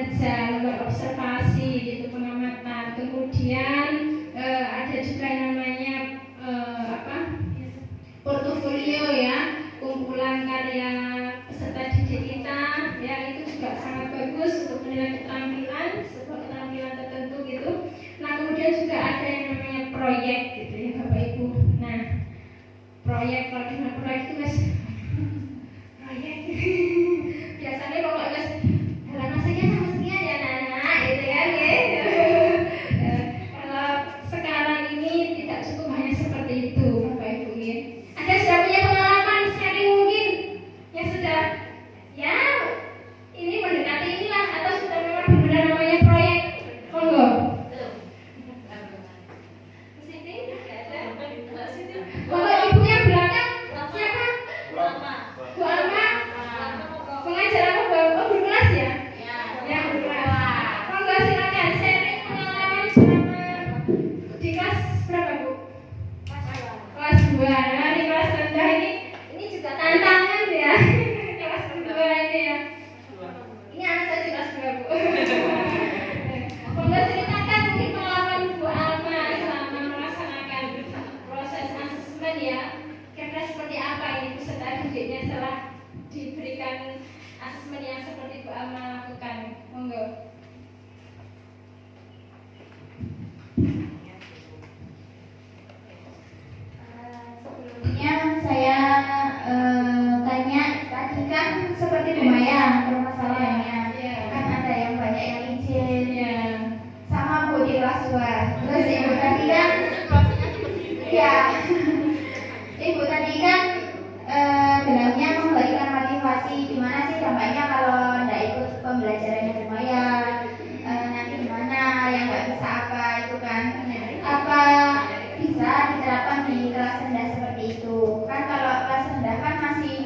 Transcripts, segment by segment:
saja, lembar observasi gitu, pengamatan. Kemudian ada juga yang namanya portofolio ya, kumpulan karya peserta didik kita ya, itu juga sangat bagus untuk menilai keterampilan, sebuah keterampilan tertentu gitu. Nah kemudian juga ada yang namanya proyek gitu ya Bapak Ibu. Nah proyek, kalau dengan proyek itu mas proyek biasanya kalau mas dalam masanya sama sekian ya anak-anak gitu kan ya. Kalau sekarang ini tidak cukup hanya seperti itu Bapak Ibu ya. Ada sudah punya pengalaman sharing mungkin yang sudah ya ini mendekati inilah, atau sudah memang benar namanya proyek? Monggo. Monggo ibu yang belakang siapa? Bu Alma. Pengajar apa Bu kelas ya? Ya Bu kelas. Monggo silakan sharing pengalaman selama di kelas berapa Bu? Kelas 2. Nah di kelas rendah ini juga tantangan ya. Kelas 2 ini ya. Ini anak saya di kelas 2 Bu. Monggo ceritakan mungkin pengalaman Bu Alma selama melaksanakan proses asesmen ya. Kira-kira seperti apa ini peserta didiknya setelah diberikan asesmen yang seperti Bu Alma lakukan. Monggo. Sebelumnya saya tanya tadi kan seperti Bu Maya permasalahannya kan ada yang banyak yang izin sama Bu di kelas 2. Terus Ibu tadi kan ya Ibu tadi kan bilangnya memberikan motivasi gimana sih dampaknya kalau tidak ikut pembelajarannya Bu Maya, nanti gimana yang nggak bisa apa itu kan, apa bisa diterapkan di kelas rendah seperti itu kan. Kalau kelas rendah kan masih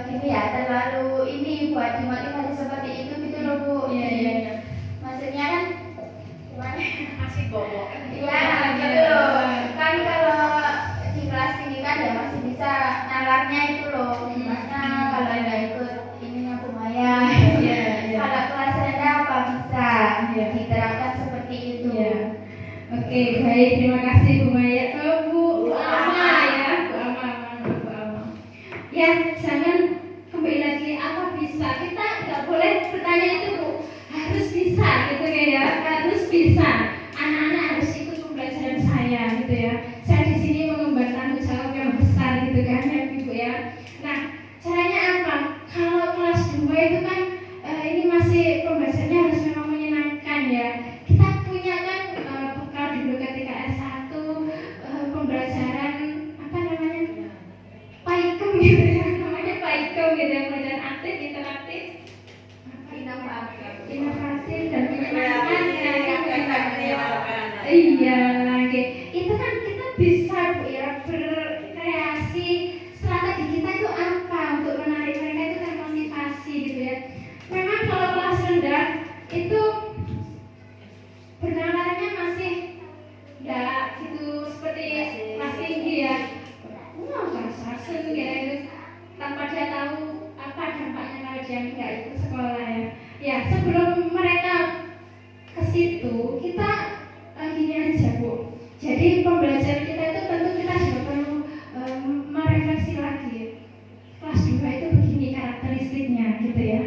gitu ya, terlalu ini buat dimotivasi seperti itu gitu loh Bu. Iya. Maksudnya kan gimana? Masih bobok. Iya gitu loh. Kan kalau di kelas tinggi kan ya masih bisa nalarnya itu loh. Gimana kalau nggak ikut ininya Bu Maya? Iya. Kalau kelas rendah apa bisa diterapkan seperti itu? Oke, baik, terima kasih Bu Maya. Bu Alma ya, Bu Alma. Ya, jangan kembali lagi apa bisa. Kita nggak boleh bertanya itu Bu, harus bisa gitu ya, harus bisa. Anak-anak harus ikut pembelajaran saya gitu ya. Saya di sini mengemban tanggung jawab yang besar gitu kan ya Ibu ya. Nah, caranya apa? Kalau kelas 2 itu kan ini masih pembelajarannya harus memang menyenangkan ya. Kita punya kan bekal dulu ketika S1 pembelajaran apa namanya? Paikem gitu ya. Namanya Paikem gitu ya, pelajaran aktif, interaktif, inovatif dan menyenangkan ya. Iya lagi. Itu kan kita bisa Bu ya berkreasi strategi kita itu apa untuk menarik mereka itu termotivasi gitu ya. Memang kalau kelas rendah itu penanganannya masih enggak gitu seperti kelas tinggi ya. Sasen gitu tanpa dia tahu apa dampaknya kalau dia nggak ikut sekolah ya. Ya sebelum mereka ke situ kita gini aja Bu. Jadi pembelajaran kita itu tentu kita juga perlu merefleksi lagi. Kelas 2 itu begini karakteristiknya gitu ya.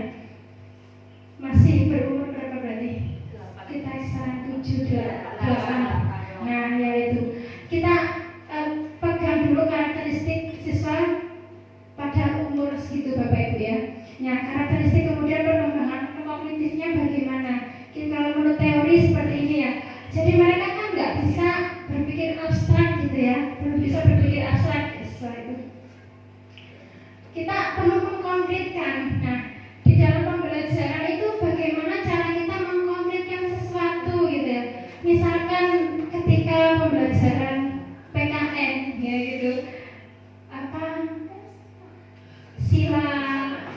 Masih berumur berapa berarti? Kita sekarang 7, 8. Nah ya itu kita pegang dulu karakteristik siswa pada umur segitu Bapak Ibu ya. Nah karakteristik kemudian perkembangan kognitifnya bagaimana? Kalau menurut teori seperti ini ya. Jadi mereka kan nggak bisa berpikir abstrak gitu ya, belum bisa berpikir abstrak siswa itu. Kita perlu mengkonkretkan. Nah di dalam pembelajaran itu bagaimana cara kita mengkonkretkan sesuatu gitu ya. Misalkan ketika pembelajaran PKN ya gitu, apa sila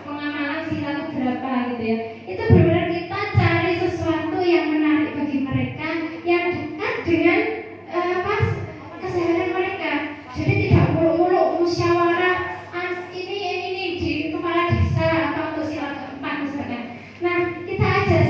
pengamalan sila berapa gitu ya. Itu benar-benar kita cari sesuatu yang menarik bagi mereka, yang dekat dengan keseharian mereka. Jadi tidak muluk-muluk musyawarah ini di kepala desa atau untuk sila keempat misalkan. Nah kita ajak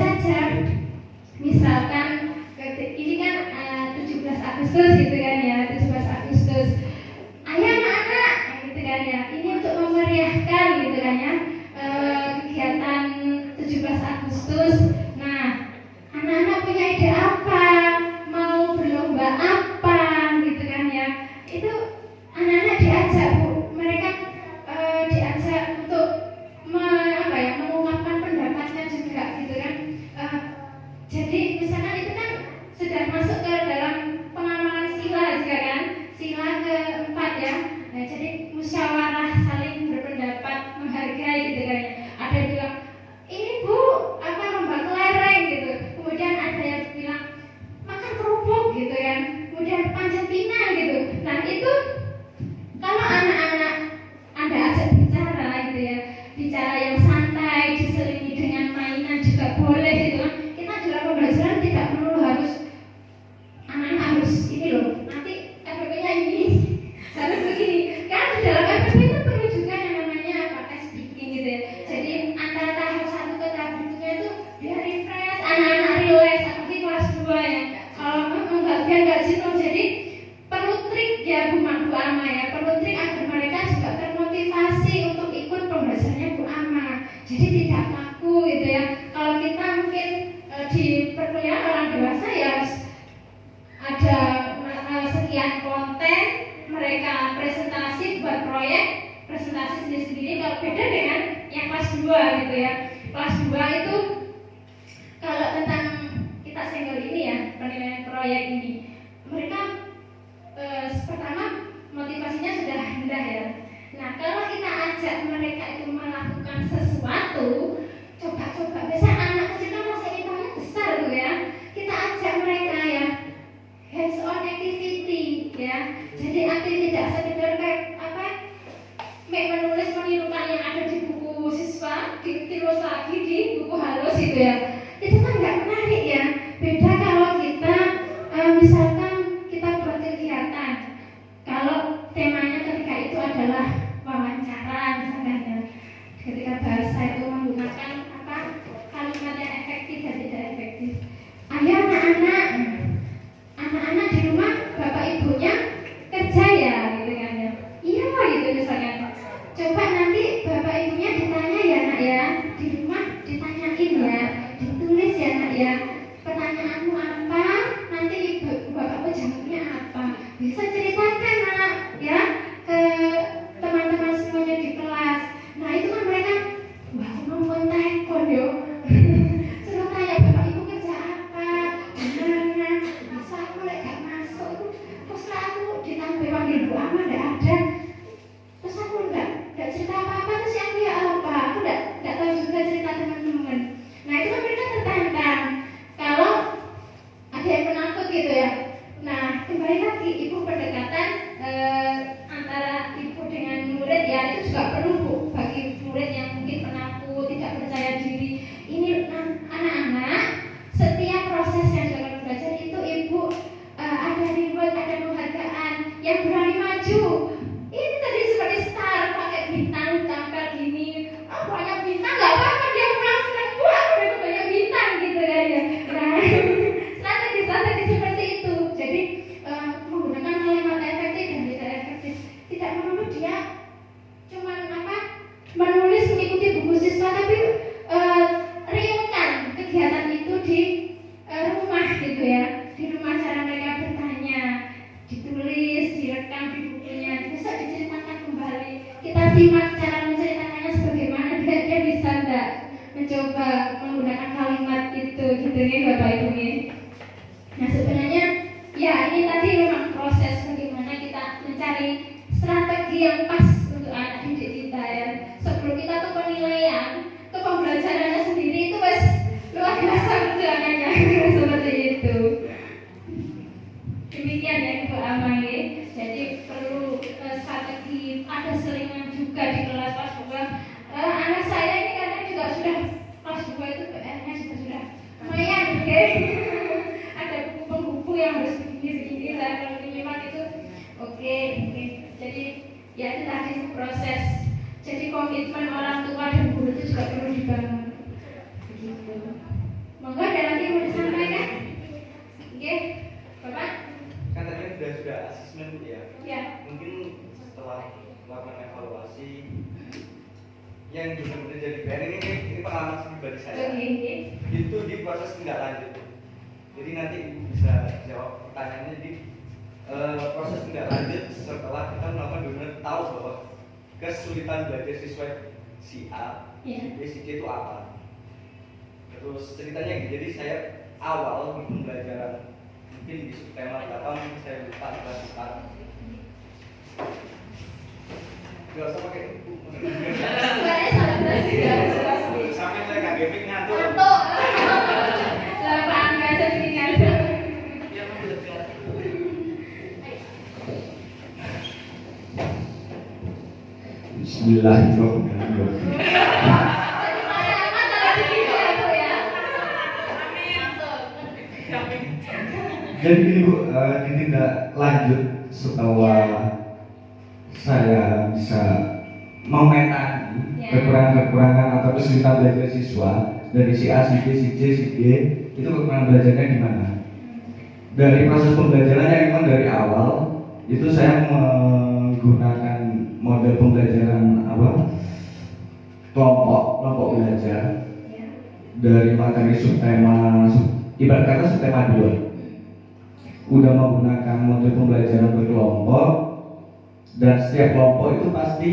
gitu ya. Kalau kita mungkin di perkuliahan orang dewasa ya ada sekian konten, mereka presentasi buat proyek, presentasi sendiri-sendiri. Kalau beda dengan yang kelas 2 gitu ya. Kelas 2 itu kalau tentang kita senggol ini ya, penilaian proyek ini, mereka pertama motivasinya sudah rendah ya. Nah, kalau kita ajak mereka itu melakukan sesuatu, coba-coba, biasanya anak kecil kan masa inginnya besar tuh ya. Kita ajak mereka ya hands on activity ya. Jadi aktif tidak sekedar kayak apa? Menulis menirukan yang ada di buku siswa, ditulis lagi di buku halus gitu ya. Itu kan nggak menarik ya. Beda kalau kita misalkan kita buat kegiatan. Kalau temanya ketika itu adalah wawancara misalkan ya. Ketika bahasa itu menggunakan apa? Kalimat yang efektif dan tidak efektif. Ayo anak-anak di rumah bapak ibunya kerja ya gitu kan ya. Iya gitu misalnya. Coba nanti bapak ibunya ditanya ya nak ya, di rumah ditanyain ya, ditulis ya nak ya, pertanyaanmu apa, nanti ibu bapakmu jawabnya apa, bisa ceritakan nak ya ke teman-teman semuanya di kelas. Nah itu kan mereka wah ngomong tekon yo. Suruh tanya bapak ibu kerja apa, gimana, masa aku gak masuk itu, terus aku ditambah panggil Bu Ama gak ada. Terus aku enggak cerita apa-apa, terus yang dia apa, aku enggak tahu juga cerita teman-teman. Nah itu kan mereka tertantang kalau ada yang penakut gitu ya. Nah kembali lagi ibu pendekatan antara ibu dengan murid ya, itu juga perlu Bu bagi murid yang mungkin penakut, tidak percaya diri. Ini anak-anak setiap proses yang dalam belajar itu ibu ada reward, ada penghargaan yang berani maju. Ini tadi seperti star pakai bintang tampil gini, banyak bintang nggak apa-apa, dia pulang senang, wah aku dapat banyak bintang gitu kan ya. Nah strategi seperti itu. Jadi menggunakan kalimat efektif dan tidak efektif, tidak melulu dia cuman apa menulis mengikuti buku siswa, tapi riungkan kegiatan itu di rumah gitu ya. Di rumah cara mereka bertanya, ditulis, direkam di bukunya, besok diceritakan kembali. Kita simak cara menceritakannya sebagaimana dia bisa enggak mencoba menggunakan kalimat itu gitu ya Bapak Ibu ya. Nah sebenarnya ya ini tadi memang proses bagaimana kita mencari strategi yang pas untuk anak didik kita ya. Sebelum kita tuh penilaian ke pembelajarannya sendiri itu wes luar biasa perjuangannya seperti itu. Demikian ya Ibu Amai. Jadi perlu strategi, ada selingan juga di kelas pas buka. Anak saya ini kadang juga sudah kelas 2 itu PR-nya juga sudah lumayan, oke. Ada buku penghubung yang harus begini-begini, saya kalau minimal itu oke. Jadi ya itu tadi proses. Jadi komitmen orang tua dan guru itu juga perlu dibangun. Begitu. Monggo ada lagi yang mau disampaikan? Oke, Bapak? Kan tadi sudah asesmen ya. Ya. Mungkin setelah melakukan evaluasi yang benar-benar jadi PR ini pengalaman pribadi saya. Itu di proses tindak lanjut. Jadi nanti Ibu bisa jawab pertanyaannya di proses tindak lanjut setelah kita melakukan benar-benar tahu bahwa kesulitan belajar siswa si A, si B, si C itu apa. Terus ceritanya gitu. Jadi saya awal di pembelajaran mungkin di subtema 8 saya lupa kelas 4. Gak usah pakai buku. Sampai saya KGP ngantuk. Lapangan aja sini ngantuk. Bismillahirrahmanirrahim. Jadi ini Bu, ditindak lanjut setelah saya bisa memetakan kekurangan-kekurangan atau kesulitan belajar siswa dari si A, si B, si C, si D, itu kekurangan belajarnya di mana? Dari proses pembelajarannya memang dari awal itu saya menggunakan model pembelajaran kelompok belajar. dari materi subtema, ibarat kata subtema 2, udah menggunakan model pembelajaran berkelompok, dan setiap kelompok itu pasti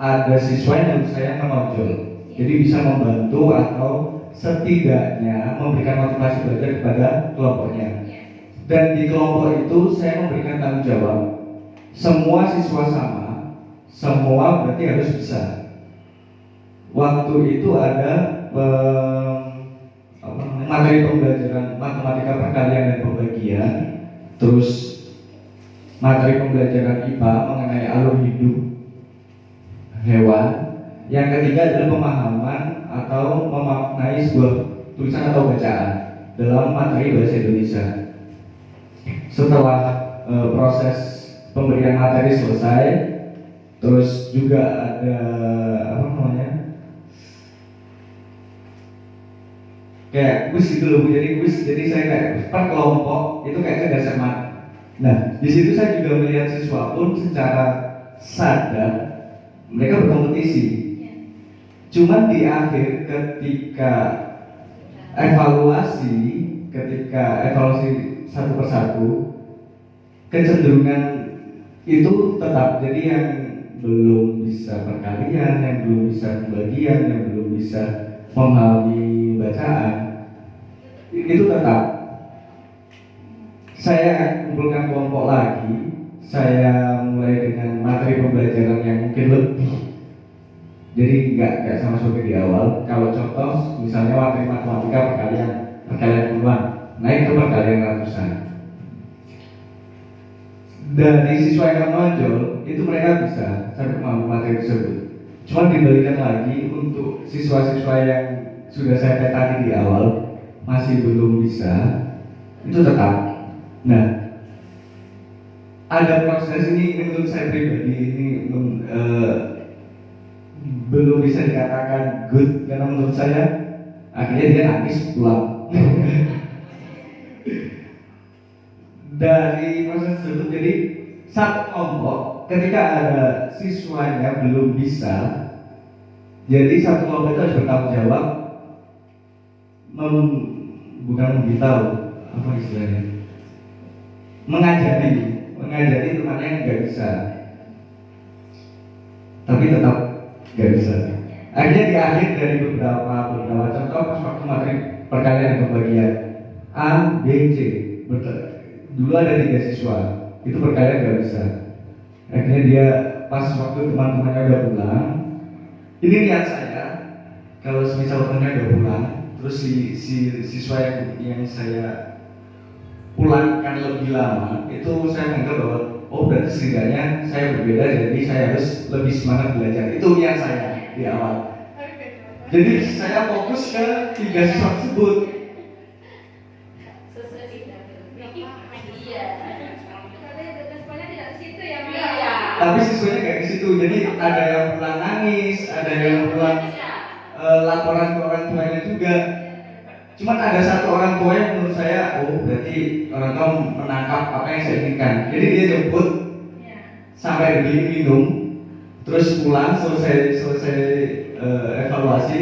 ada siswa yang menurut saya menonjol, jadi bisa membantu atau setidaknya memberikan motivasi belajar kepada kelompoknya. Dan di kelompok itu saya memberikan tanggung jawab, semua siswa sama, semua berarti harus bisa. Waktu itu ada materi pembelajaran matematika perkalian dan pembagian, terus materi pembelajaran IPA mengenai alur hidup hewan, yang ketiga adalah pemahaman atau memaknai sebuah tulisan atau bacaan dalam materi bahasa Indonesia. Setelah proses pemberian materi selesai, terus juga ada kayak kuis gitu loh, jadi kuis, jadi saya kayak per kelompok itu kayak cerdas cermat. Nah, di situ saya juga melihat siswa pun secara sadar mereka berkompetisi. Cuman di akhir ketika evaluasi satu persatu, kecenderungan itu tetap. Jadi yang belum bisa perkalian, yang belum bisa pembagian, yang belum bisa memahami bacaan, itu tetap. Saya kumpulkan kelompok lagi, saya mulai dengan materi pembelajaran yang mungkin lebih. Jadi nggak sama seperti di awal. Kalau contoh, misalnya materi matematika perkalian puluhan, naik ke perkalian ratusan. Dari siswa yang menonjol, itu mereka bisa sampai memahami materi tersebut. Cuma dibalikan lagi untuk siswa-siswa yang sudah saya petani di awal masih belum bisa, itu tetap. Nah, ada proses ini menurut saya pribadi ini belum bisa dikatakan good, karena menurut saya akhirnya dia nangis pulang. Dari proses tersebut, jadi satu kelompok ketika ada siswanya belum bisa, jadi satu kelompok itu harus bertanggung jawab, bukan memberitahu, apa istilahnya, mengajari temannya yang nggak bisa, tapi tetap nggak bisa. Akhirnya di akhir dari beberapa contoh, pas waktu materi perkalian dan pembagian A, B, C, dulu ada 3 siswa, itu perkalian nggak bisa. Akhirnya dia pas waktu teman-temannya udah pulang, ini niat saya, kalau semisal temannya udah pulang, terus si siswa yang saya pulangkan lebih lama, itu saya menganggap bahwa oh berarti setidaknya saya berbeda, jadi saya harus lebih semangat belajar. Itu niat saya di awal. Jadi saya fokus ke 3 siswa tersebut. Tapi siswanya kayak ke situ, jadi ada yang pulang nangis, ada yang pulang laporan ke orang tuanya juga. Cuman ada satu orang tua yang menurut saya, oh berarti orang tua menangkap apa yang saya inginkan. Jadi dia jemput sampai beli minum, terus pulang selesai evaluasi,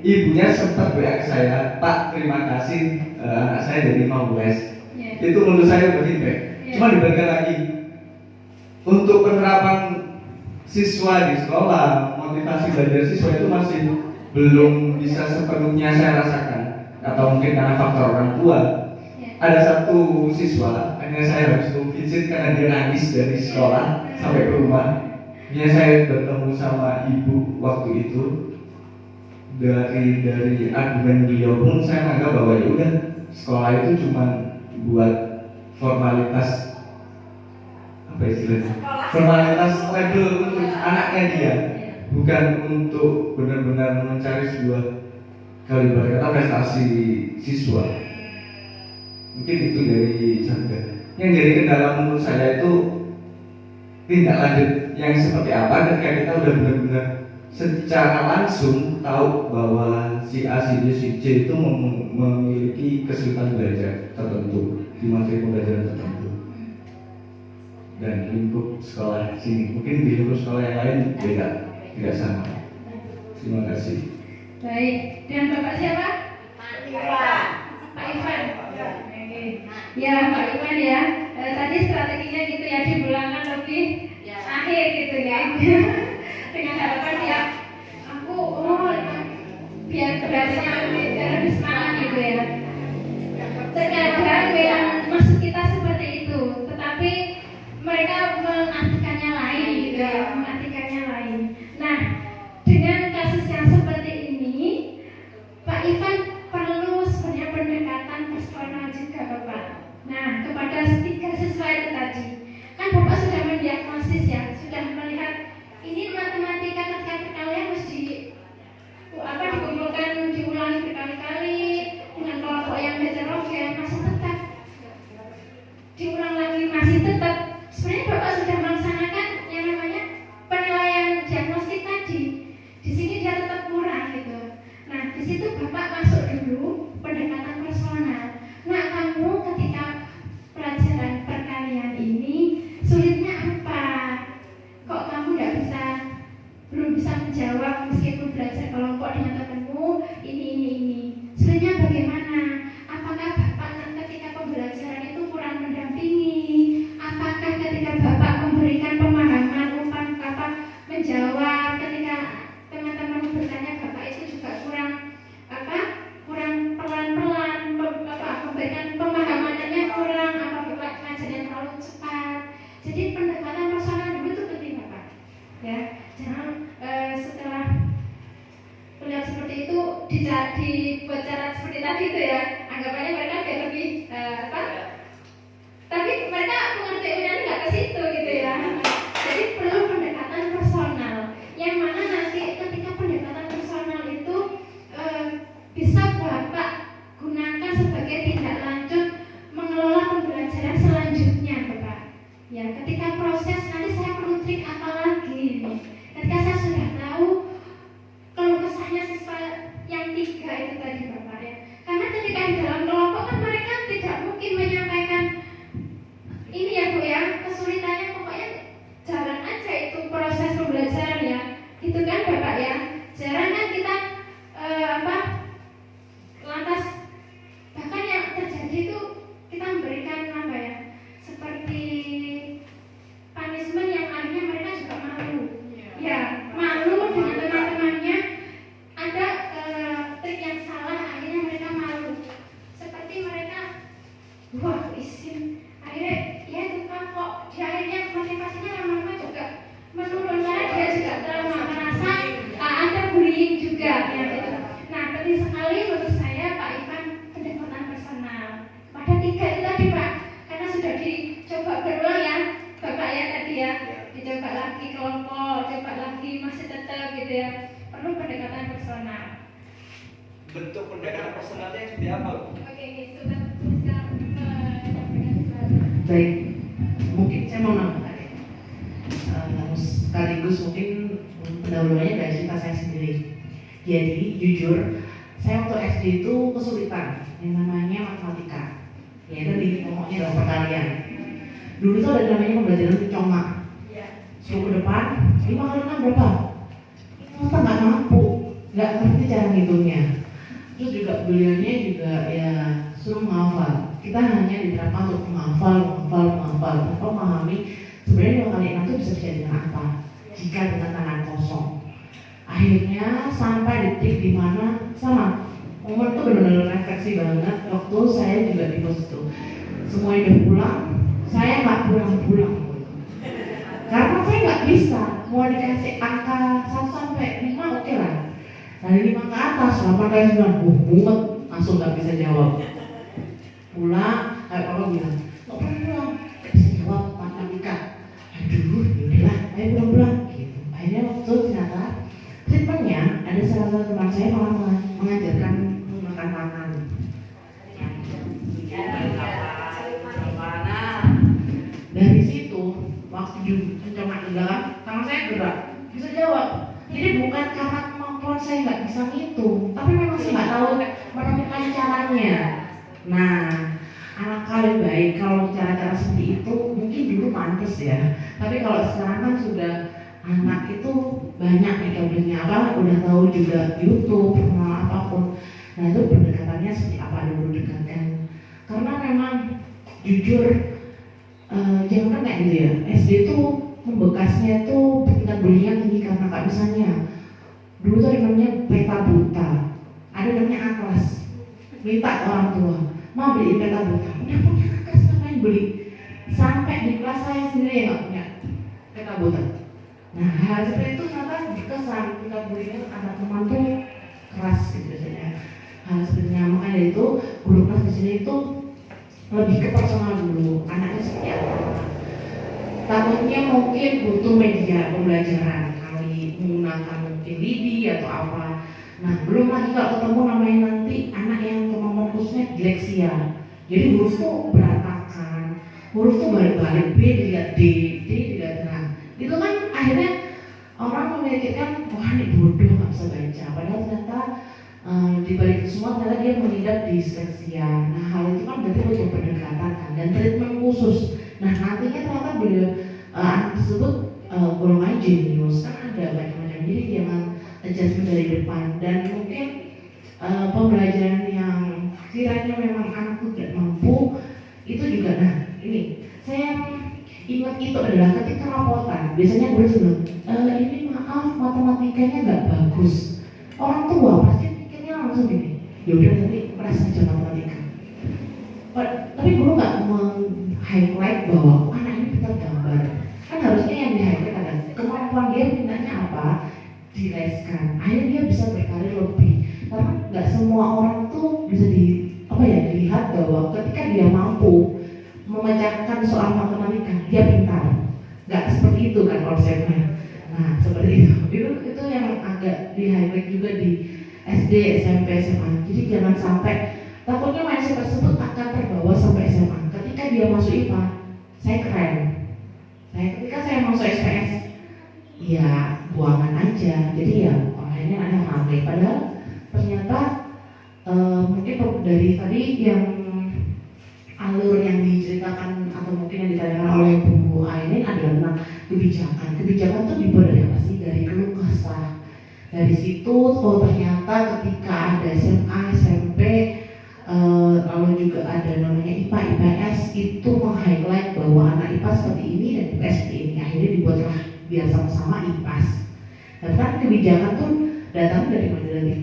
ibunya sempat WA ke saya, Pak terima kasih anak saya jadi mau les. Itu menurut saya berfeedback. Cuma diberikan lagi untuk penerapan siswa di sekolah, motivasi belajar siswa itu masih belum bisa sepenuhnya saya rasakan. Atau mungkin karena faktor orang tua. Ada satu siswa, akhirnya saya harus visit karena dia nangis dari sekolah sampai ke rumah. Akhirnya saya bertemu sama ibu waktu itu. Dari argumen beliau pun saya menganggap bahwa ya udah, sekolah itu cuma buat formalitas, apa istilahnya, formalitas label untuk anaknya dia, bukan untuk benar-benar mencari sebuah kaliber kata prestasi siswa. Mungkin itu dari saya. Yang jadi kendala menurut saya itu tindak lanjut yang seperti apa ketika kita udah benar-benar secara langsung tahu bahwa si A, si B, si C itu memiliki kesulitan belajar tertentu di materi pembelajaran tertentu, dan lingkup sekolah sini mungkin di lingkup sekolah yang lain beda, tidak sama. Terima kasih. Baik, dengan Bapak siapa? Iwan. Pak Ivan. Oke. Ya, Pak Ivan ya. Tadi strateginya gitu ya, diulangkan lebih akhir gitu ya. Dengan harapan ya, aku biar belajarnya lebih semangat gitu ya. Terkadang yang maksud kita seperti itu, tetapi mereka mengartikannya lain gitu ya, mengartikannya lain. Nah, dengan kasus yang seperti ini, Pak Ivan perlu sebenarnya pendekatan personal juga Bapak. Nah, kepada tiga siswa itu tadi, kan Bapak sudah mendiagnosis ya, sudah melihat ini matematika ketika kalian mesti dikumpulkan, diulangi berkali-kali dengan kelompok yang heterogen, masih tetap diulang lagi, masih tetap. Sebenarnya Bapak sudah melaksanakan yang namanya penilaian diagnostik tadi. Di sini dia tetap kurang gitu. Nah, di situ Bapak masuk dulu pendekatan personal. Nah, kamu ketika pelajaran perkalian ini sulitnya apa? Kok kamu belum bisa menjawab meskipun belajar kelompok dengan temanmu ini. Sebenarnya bagaimana? Apakah Bapak ketika pembelajaran itu kurang mendampingi? Apakah ketika Bapak memberikan pemahaman menjawab ketika teman-teman bertanya Bapak itu juga kurang pelan-pelan memberikan pemahamannya kurang, apa Bapak ngajarnya terlalu cepat. Jadi pendekatan personal dulu itu penting Bapak ya. Jangan setelah melihat seperti itu dibuat cara seperti tadi itu ya, anggapannya mereka kayak lebih tapi mereka pengertiannya nggak ke situ gitu ya. Jadi perlu pendekatan personal yang mana nanti ketika pendekatan personal itu bisa Bapak gunakan sebagai tindak lanjut mengelola pembelajaran selanjutnya Bapak ya. Ketika proses nanti saya perlu trik apa lagi ini, ketika saya sudah tahu keluh kesahnya siswa yang 3 itu tadi Bapak ya. Karena ketika di dalam kelompok kan mereka tidak mungkin menyampaikan ini ya Bu ya, kesulitannya pokoknya jalan aja itu proses pembelajaran ya, gitu kan Bapak ya. Jarang kan kita lantas bahkan yang terjadi itu kita memberikan seperti punishment yang akhirnya mereka juga malu ya, malu dengan teman-temannya. Ada trik yang salah akhirnya mereka malu, seperti mereka isin akhirnya ya itu kan kok dia akhirnya motivasinya lama-lama juga menurun karena dia juga terlalu merasa ada bullying juga ya gitu. Nah, penting sekali menurut saya Pak Ivan pendekatan personal pada 3 itu tadi Pak, karena sudah dicoba berulang ya Bapak ya tadi ya, dicoba lagi kelompok, coba lagi masih tetap gitu ya, perlu pendekatan personal. Bentuk pendekatan personalnya seperti apa? Oke, sudah sekarang Baik, mungkin saya mau nambahkan ya. Sekaligus mungkin pendahuluannya dari cerita saya sendiri. Jadi jujur, saya waktu SD itu kesulitan yang namanya matematika. Yaitu di pokoknya adalah perkalian. Dulu itu ada namanya pembelajaran congak. Suruh ke depan, 5 kali 6 berapa? Kita nggak mampu, nggak ngerti cara ngitungnya. Terus juga beliaunya juga ya suruh menghafal. Kita hanya diterapkan untuk menghafal, tanpa memahami sebenarnya 2 kali 6 itu bisa dengan apa jika dengan tangan kosong. Akhirnya sampai detik di mana sama momen itu benar-benar refleksi banget waktu saya juga di pos itu. Semua udah pulang, saya nggak pulang. Karena saya nggak bisa, mau dikasih angka 1 sampai 5 oke lah. Dari 5 ke atas, 8 kali 9, mumet, langsung nggak bisa jawab. Pulang, kayak papa bilang, nggak pernah pulang, nggak bisa jawab matematika. Aduh, yaudahlah, ayo pulang. Gitu. Akhirnya waktu ternyata treatmentnya ada salah satu teman saya malah mengajarkan menggunakan tangan. Dari situ waktu mencoba gerak, tangan saya gerak, bisa jawab. Jadi bukan karena kemampuan saya nggak bisa ngitung, tapi memang saya nggak tahu menemukan caranya. Nah, alangkah lebih baik kalau cara-cara seperti itu mungkin dulu pantas ya. Tapi kalau sekarang kan sudah anak itu banyak metodenya apa, udah tahu juga YouTube, apapun. Nah itu pendekatannya seperti apa dulu dekatkan. Karena memang jujur jangan kayak gitu ya. SD itu membekasnya itu tingkat bullying tinggi karena kayak misalnya dulu tuh ada namanya peta buta, ada namanya atlas, minta ke orang tua, mau beli peta buta, udah punya atlas ngapain beli? Sampai di kelas saya sendiri nggak punya peta buta. Nah hal seperti itu ternyata berkesan tingkat bullying anak teman tuh keras gitu biasanya. Hal sebenarnya makanya itu guru kelas di sini itu lebih ke personal dulu, anaknya seperti apa. Takutnya mungkin butuh media pembelajaran kali menggunakan mungkin Lidi atau apa. Nah belum lagi kalau ketemu namanya nanti anak yang kemampuan khususnya dysleksia. Jadi huruf tuh berantakan, huruf tuh balik-balik, B dilihat D dilihat nah. Itu kan akhirnya orang memikirkan wah ini bodoh nggak bisa baca. Padahal ternyata di balik itu semua ternyata dia mengidap dysleksia. Nah hal itu kan berarti butuh pendekatan kan, dan treatment khusus. Nah nantinya ternyata beliau anak tersebut golongan jenius kan ada macam-macam, jadi jangan adjustment dari depan. Dan mungkin pembelajaran yang kiranya memang anak itu tidak mampu itu juga. Nah ini saya ingat itu adalah ketika rapotan biasanya guru bilang ini maaf matematikanya nggak bagus. Orang tua pasti pikirnya langsung gini, ya udah nanti kelas aja matematika. Tapi guru nggak meng-highlight bahwa anak ini pintar gambar. Kan harusnya yang di-highlight adalah kemampuan dia mintanya apa, dileskan. Akhirnya dia bisa berkarir lebih. Karena nggak semua orang tuh bisa dilihat bahwa ketika dia mampu memecahkan soal matematika, dia pintar. Nggak seperti itu kan konsepnya. Nah seperti itu yang agak di-highlight juga di SD, SMP, SMA. Jadi jangan sampai takutnya mindset tersebut akan terbawa sampai SMA. Ketika dia masuk IPA, saya keren. Ketika saya masuk SPS, ya buangan aja. Jadi ya akhirnya ada ramai. Padahal ternyata mungkin dari tadi yang alur yang diceritakan atau mungkin yang ditanyakan oleh Bu Ainin adalah tentang kebijakan. Kebijakan itu dibuat dari apa sih? Dari keluh kesah. Dari situ, ternyata ketika ada SMA, SMP, lalu juga ada namanya IPA, IPS itu meng-highlight bahwa anak IPA seperti ini dan IPS seperti ini. Akhirnya dibuatlah biar sama-sama IPAS. Dan kan kebijakan tuh datang dari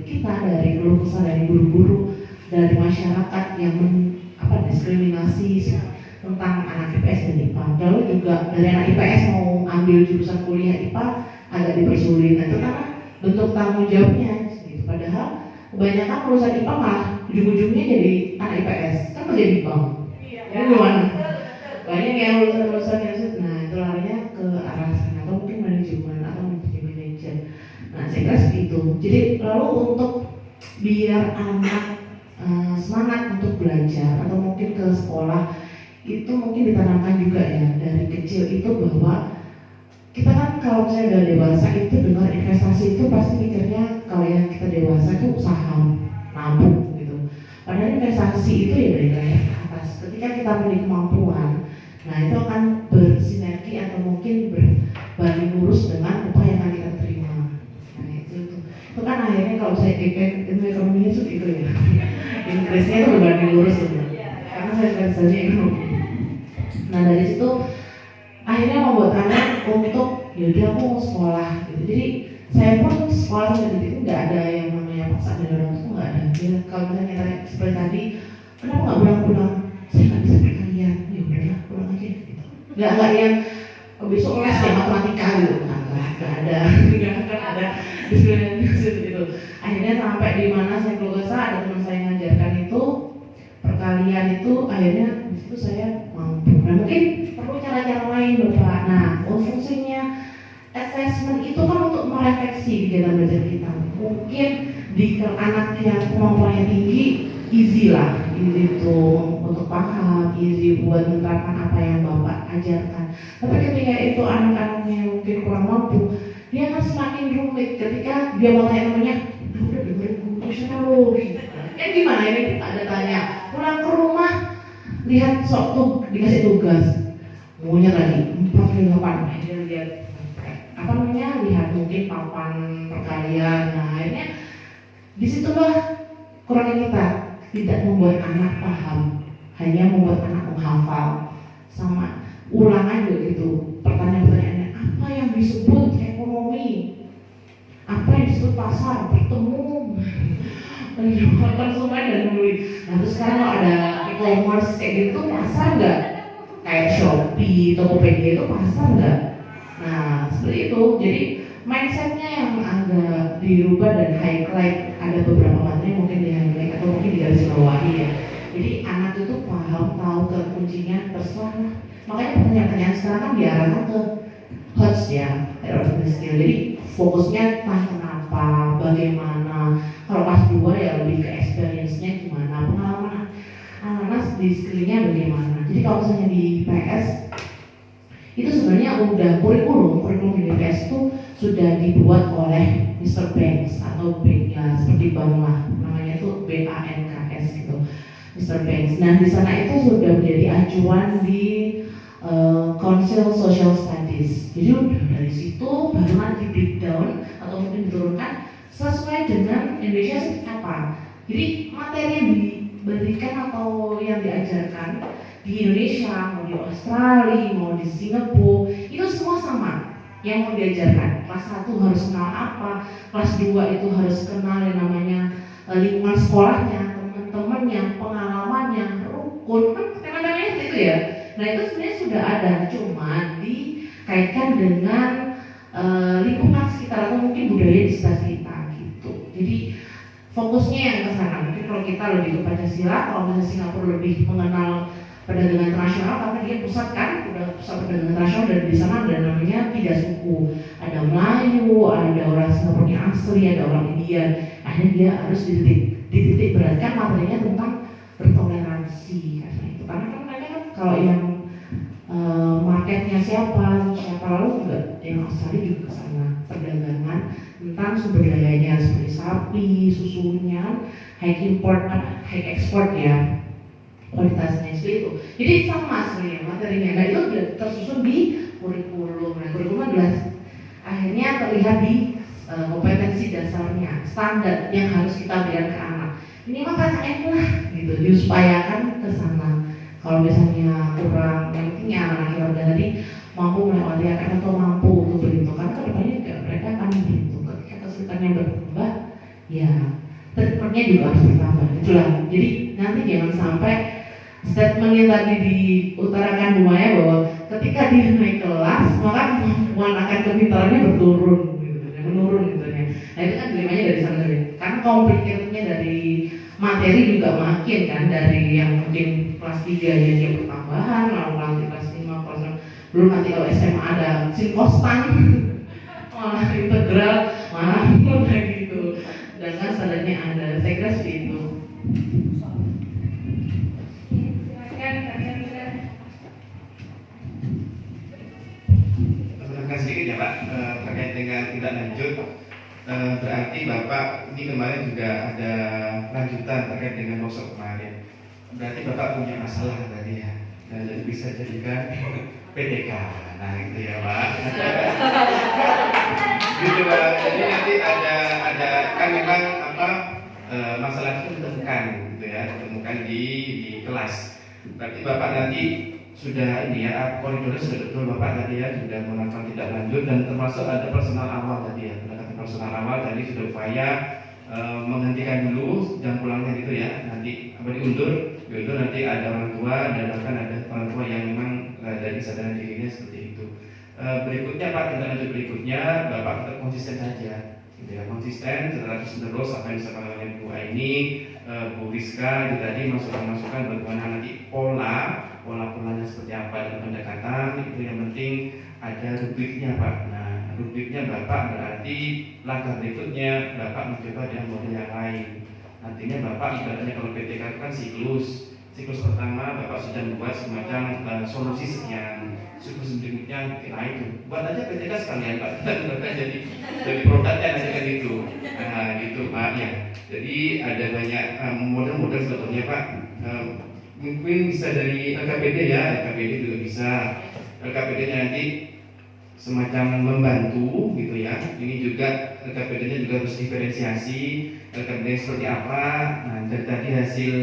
kita, dari keluh kesah dari guru-guru, dari masyarakat yang diskriminasi tentang anak IPS dan IPA. Lalu juga dari anak IPS mau ambil jurusan kuliah IPA agak dipersulit. Nah itu karena bentuk tanggung jawabnya gitu. Padahal kebanyakan lulusan IPA malah ujung-ujungnya jadi anak IPS kan kerja di bank. Ya gimana? Banyak yang lulusan yang nah itu larinya ke arah sana atau mungkin manajemen atau menjadi manajer. Nah saya kira seperti itu. Jadi lalu untuk biar anak semangat untuk belajar atau mungkin ke sekolah itu mungkin ditanamkan juga ya dari kecil itu bahwa kita kan kalau misalnya udah dewasa itu dengar investasi itu pasti mikirnya kalau yang kita dewasa itu saham, nabung gitu. Padahal investasi itu ya dari leher ke atas. Ketika kita memiliki kemampuan, nah itu akan bersinergi atau mungkin berbanding lurus dengan apa yang akan kita terima. Nah itu kan akhirnya kalau saya ilmu ekonominya itu ya. Inggrisnya itu berbanding lurus sebenarnya. Karena saya spesialisasi ekonomi. Nah dari situ akhirnya membuat anak untuk yaudah aku mau sekolah gitu. Jadi saya pun sekolah sampai detik itu nggak ada yang namanya paksa dari orang tua, nggak ada. Jadi kalau misalnya kita seperti tadi, kenapa nggak pulang-pulang? Saya nggak bisa berkarya, ya udahlah pulang aja gitu. Nggak yang besok les ya matematika gitu, nggak ada, nggak ada diskriminasi gitu. Akhirnya sampai di mana saya keluar kesah ada teman saya ngajarkan itu perkalian itu akhirnya di situ saya mampu. Nah mungkin perlu cara-cara lain Bapak. Nah fungsinya assessment itu kan untuk merefleksi kegiatan belajar kita. Mungkin di anak yang kemampuannya tinggi easy lah, easy itu untuk paham, easy buat menerapkan apa yang Bapak ajarkan. Tapi ketika itu anak-anaknya mungkin kurang mampu, dia akan semakin rumit ketika dia mau tanya namanya, udah dengerin guru sana lo. Kan gimana ini kita ada tanya, pulang ke rumah lihat sok tuh dikasih tugas, maunya lagi 4 kali 8, dia lihat apa namanya, lihat mungkin papan perkalian. Nah akhirnya disitulah kurangnya kita, tidak membuat anak paham, hanya membuat anak menghafal sama ulang aja gitu pertanyaan-pertanyaannya. Apa yang disebut ekonomi, apa yang disebut pasar, bertemu konsumen dan membeli. Nah terus sekarang kalau ada e-commerce kayak gitu, pasar nggak? Kayak Shopee, Tokopedia itu pasar nggak? Nah seperti itu. Jadi mindsetnya yang agak dirubah dan highlight, ada beberapa materi mungkin di highlight atau mungkin digarisbawahi ya. Jadi anak itu paham, tahu ke kuncinya, terserah. Makanya pertanyaan-pertanyaan sekarang kan diarahkan ke HOTS ya, adaptive skill. Jadi fokusnya tentang kenapa, bagaimana. Kalau kelas 2 ya lebih ke experience-nya gimana, pengalaman anak-anak di skill-nya bagaimana. Jadi kalau misalnya di PS itu sebenarnya udah kurikulum di PS itu sudah dibuat oleh Mr. Banks atau ya seperti bank lah, namanya itu BANKS gitu, Mr. Banks. Dan di sana itu sudah menjadi acuan di Council Social Studies. Jadi udah dari situ baru nanti breakdown atau mungkin diturunkan sesuai dengan Indonesia seperti apa. Jadi materi yang diberikan atau yang diajarkan di Indonesia, mau di Australia, mau di Singapura, itu semua sama yang mau diajarkan. Kelas 1 harus kenal apa, kelas 2 itu harus kenal yang namanya lingkungan sekolahnya, teman-temannya, pengalamannya, rukun, kan tema-temanya itu ya. Nah itu sebenarnya sudah ada, cuma dikaitkan dengan lingkungan sekitar atau mungkin budaya di sekitar kita gitu. Jadi fokusnya yang ke sana. Mungkin kalau kita lebih ke Pancasila, kalau misalnya Singapura lebih mengenal perdagangan internasional karena dia pusat kan, udah pusat perdagangan internasional, dan di sana ada namanya 3 suku. Ada Melayu, ada orang Singapura asli, ada orang India. Akhirnya dia harus dititik beratkan materinya tentang bertoleransi karena itu. Karena kan mereka kan kalau yang marketnya siapa lalu juga yang Australia juga ke sana, perdagangan tentang sumber dayanya seperti sapi, susunya, high export ya, kualitasnya itu. Jadi sama sebenarnya materinya. Nah itu udah tersusun di kurikulum. Nah kurikulum adalah akhirnya terlihat di kompetensi dasarnya, standar yang harus kita berikan ke anak. Ini mah KKN lah gitu, diupayakan ke sana. Kalau misalnya kurang, yang penting ya anak-anak yang udah tadi mampu melewati akan atau mampu untuk berhitung, karena kedepannya juga mereka akan berhitung. Ketika kesulitannya bertambah, ya treatmentnya juga harus bertambah. Itulah. Jadi nanti jangan sampai statement yang tadi diutarakan Bu Maya bahwa ketika dia naik kelas maka kemampuan akan kepintarannya menurun gitu ya. Nah itu kan dilemanya dari sana tadi. Karena komplikasinya dari materi juga makin kan, dari yang mungkin kelas 3 ya dia pertambahan, lalu nanti kelas 5, kelas 6, belum nanti kalau SMA ada sin kostan malah integral, malah kayak gitu. Dan kan standarnya ada, saya kira seperti itu. Terima sedikit ya Pak, terkait dengan tindak lanjut. Berarti Bapak ini kemarin juga ada lanjutan terkait dengan workshop kemarin. Berarti Bapak punya masalah tadi ya, dan jadi bisa jadikan PTK. Nah gitu ya Pak. Gitu Pak. Jadi nanti ada kan memang masalah itu ditemukan gitu ya, ditemukan di kelas. Berarti Bapak nanti sudah ini ya, koridornya sudah betul Bapak tadi ya, sudah melakukan tindak lanjut dan termasuk ada personal awal tadi ya, personal awal tadi sudah upaya menghentikan dulu jam pulangnya gitu ya, nanti diundur nanti ada orang tua dan bahkan ada orang tua yang memang dari kesadaran dirinya seperti itu. Berikutnya Pak, tindak lanjut berikutnya Bapak tetap konsisten saja gitu ya, konsisten terus apa yang disampaikan oleh Bu Aini, Bu Rizka itu tadi masukan bagaimana nanti polanya seperti apa dalam pendekatan, itu yang penting ada rubriknya Pak. Nah rubriknya Bapak berarti langkah berikutnya Bapak mencoba dengan model yang lain. Nantinya Bapak ibaratnya kalau PTK itu kan siklus pertama Bapak sudah membuat semacam solusi sekian, siklus berikutnya kita itu buat aja PTK sekalian Pak, Bapak jadi produknya nanti kan itu. Nah gitu Pak ya. Jadi ada banyak model-model sebetulnya Pak. Mungkin bisa dari LKPD ya, LKPD juga bisa. LKPD nanti semacam membantu gitu ya. Ini juga LKPD-nya juga harus diferensiasi LKPD seperti apa. Nah, dari tadi hasil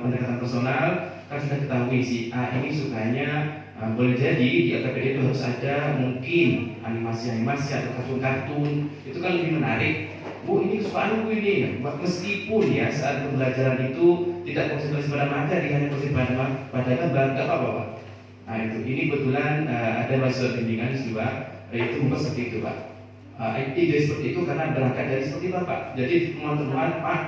pendekatan personal kan sudah ketahui si A ini sukanya boleh jadi di LKPD itu harus ada mungkin animasi-animasi atau kartun-kartun, itu kan lebih menarik. Bu, ini kesukaanku ini, meskipun ya saat pembelajaran itu tidak konsentrasi pada materi, hanya konsentrasi pada gambar, nggak apa-apa Pak. Nah itu, ini kebetulan ada mahasiswa bimbingan juga, itu memang seperti itu Pak. Ide seperti itu karena berangkat dari seperti Bapak. Jadi teman-teman, Pak,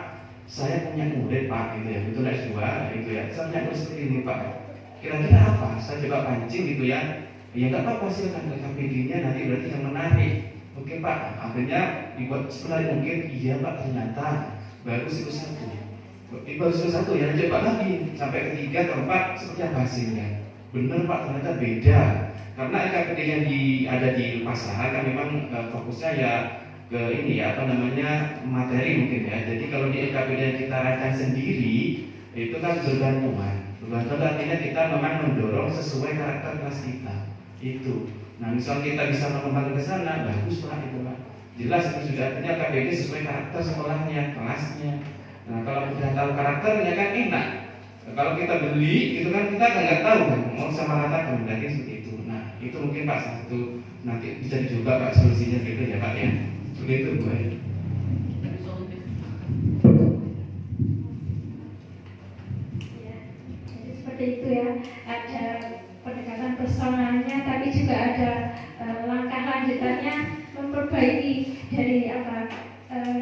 saya punya murid Pak, gitu ya, betul S2, itu ya, saya punya murid seperti ini Pak. Kira-kira apa? Saya coba pancing gitu ya. Ya nggak apa-apa, silakan LKPD-nya nanti berarti yang menarik. Oke Pak, akhirnya dibuat sebenarnya mungkin iya Pak, ternyata baru siklus 1. Baru siklus 1 ya, coba lagi sampai ketiga, keempat, seperti apa hasilnya? Bener Pak, ternyata beda. Karena LKPD yang ada di pasaran kan memang fokusnya ya ke ini ya, materi mungkin ya. Jadi kalau di LKPD yang kita rancang sendiri itu kan bergantungan. Bergantung artinya kita memang mendorong sesuai karakter kelas kita. Itu. Nah, misal kita bisa mengembangkan ke sana, bagus Pak itu Pak. Jelas itu sudah artinya KPD sesuai karakter sekolahnya, kelasnya. Nah, kalau sudah tahu karakternya kan enak. Nah, kalau kita beli, itu kan kita nggak tahu kan, mau sama rata kemudian seperti itu. Nah, itu mungkin Pak satu nanti bisa dicoba Pak solusinya gitu ya Pak ya. Seperti itu Bu. Seperti itu ya, ada pendekatan personalnya, tapi juga ada langkah lanjutannya memperbaiki dari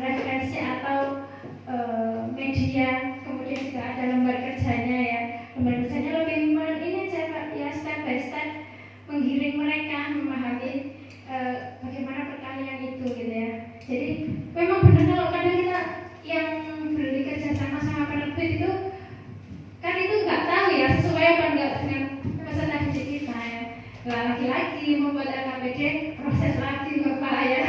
referensi atau media, kemudian juga ada lembar kerjanya ya. Lembar kerjanya lebih ini aja Pak, ya step by step menggiring mereka memahami bagaimana perkalian itu gitu ya. Jadi memang benar kalau kadang kita yang berarti kerja sama penerbit itu kan itu nggak tahu ya sesuai apa enggak dengan peserta didik kita ya. Nah, lagi-lagi membuat LKPD proses lagi Bapak ya.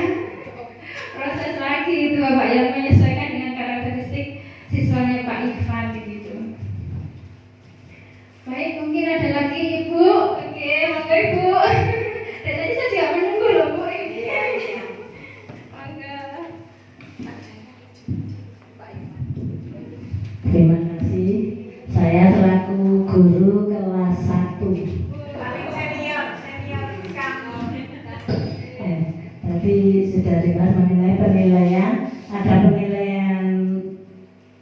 Proses lagi itu Bapak yang menyesuaikan dengan karakteristik siswanya Pak Irfan begitu. Baik, mungkin ada lagi Ibu. Oke, monggo Ibu. Dan tadi saya juga menunggu loh Bu ini. Monggo. Terima kasih. Saya selaku guru kelas 1. Paling senior kamu. Tadi sudah dengar mengenai penilaian, ada penilaian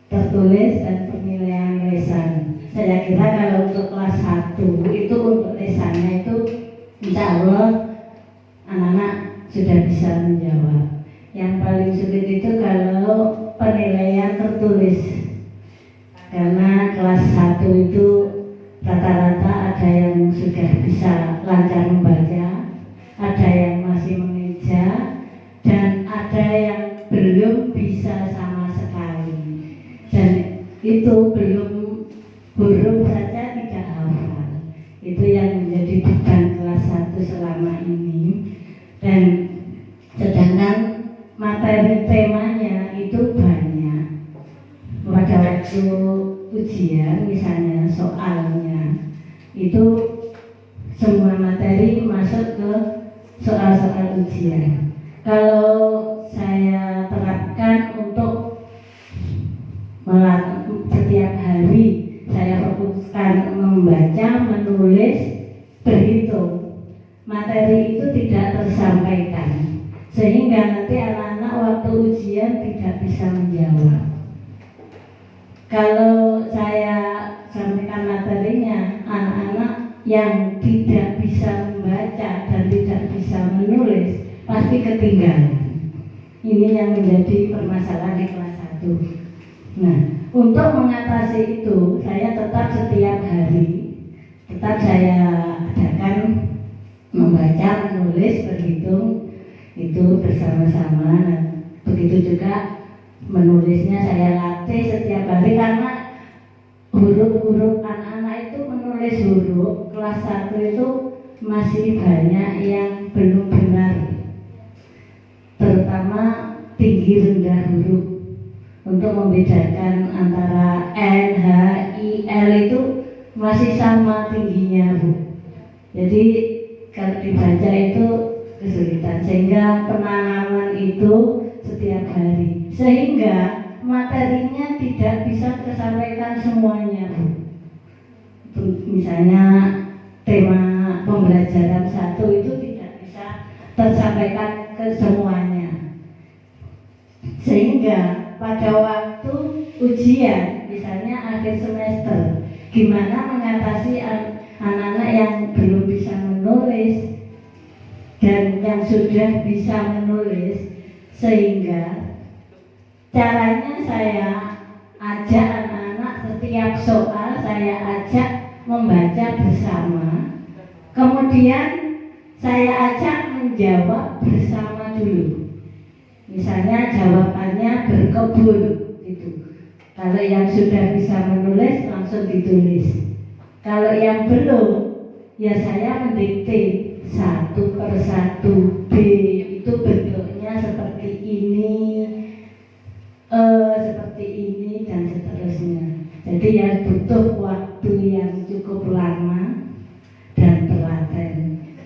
tertulis dan penilaian lisan. Saya kira kalau untuk kelas 1 itu untuk lisannya itu insya Allah anak-anak sudah bisa menjawab. Yang paling sulit itu kalau penilaian tertulis. Karena kelas 1 itu rata-rata ada yang sudah bisa lancar membaca, ada yang masih mengeja, dan ada yang belum bisa sama sekali. Dan itu belum huruf saja tidak hafal. Itu yang menjadi beban kelas 1 selama ini. Dan sedangkan materi temanya itu banyak. Pada waktu ujian misalnya soalnya itu semua materi masuk ke soal-soal ujian. Kalau saya terapkan untuk setiap hari saya fokuskan membaca, menulis, berhitung, materi itu tidak tersampaikan sehingga nanti anak-anak waktu ujian tidak bisa menjawab. Kalau saya sampaikan materinya, anak-anak yang tidak bisa membaca dan tidak bisa menulis pasti ketinggalan. Ini yang menjadi permasalahan di kelas 1. Nah, untuk mengatasi itu, saya tetap setiap hari, saya adakan membaca, menulis, berhitung, itu bersama-sama. Nah, begitu juga menulisnya saya latih setiap hari karena huruf-huruf anak-anak itu menulis huruf kelas 1 itu masih banyak yang belum benar, terutama tinggi rendah huruf. Untuk membedakan antara N, H, I, L itu masih sama tingginya Bu. Jadi kalau dibaca itu kesulitan, sehingga penanaman itu setiap hari, sehingga materinya tidak bisa tersampaikan semuanya, Bu. Misalnya tema pembelajaran 1 itu tidak bisa tersampaikan ke semuanya, sehingga pada waktu ujian misalnya akhir semester, gimana mengatasi anak-anak yang belum bisa menulis dan yang sudah bisa menulis, sehingga caranya saya ajak anak-anak setiap soal saya ajak membaca bersama, kemudian saya ajak menjawab bersama dulu. Misalnya jawabannya berkebun gitu. Kalau yang sudah bisa menulis langsung ditulis. Kalau yang belum, ya saya mendikte satu per satu, B itu bentuknya seperti ini, seperti ini dan seterusnya. Jadi yang butuh waktu yang cukup lama dan telaten.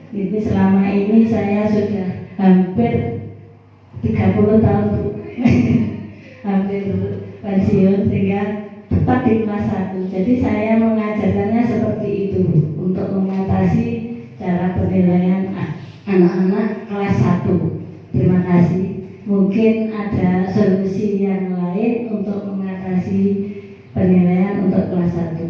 Ini selama ini saya sudah hampir 30 tahun Bu. Hampir pensiun, sehingga tetap di kelas 1. Jadi saya mengajarkannya seperti itu Bu, untuk mengatasi cara penilaian anak-anak kelas 1. Terima kasih. Mungkin ada solusi yang lain untuk mengatasi penilaian untuk kelas 1.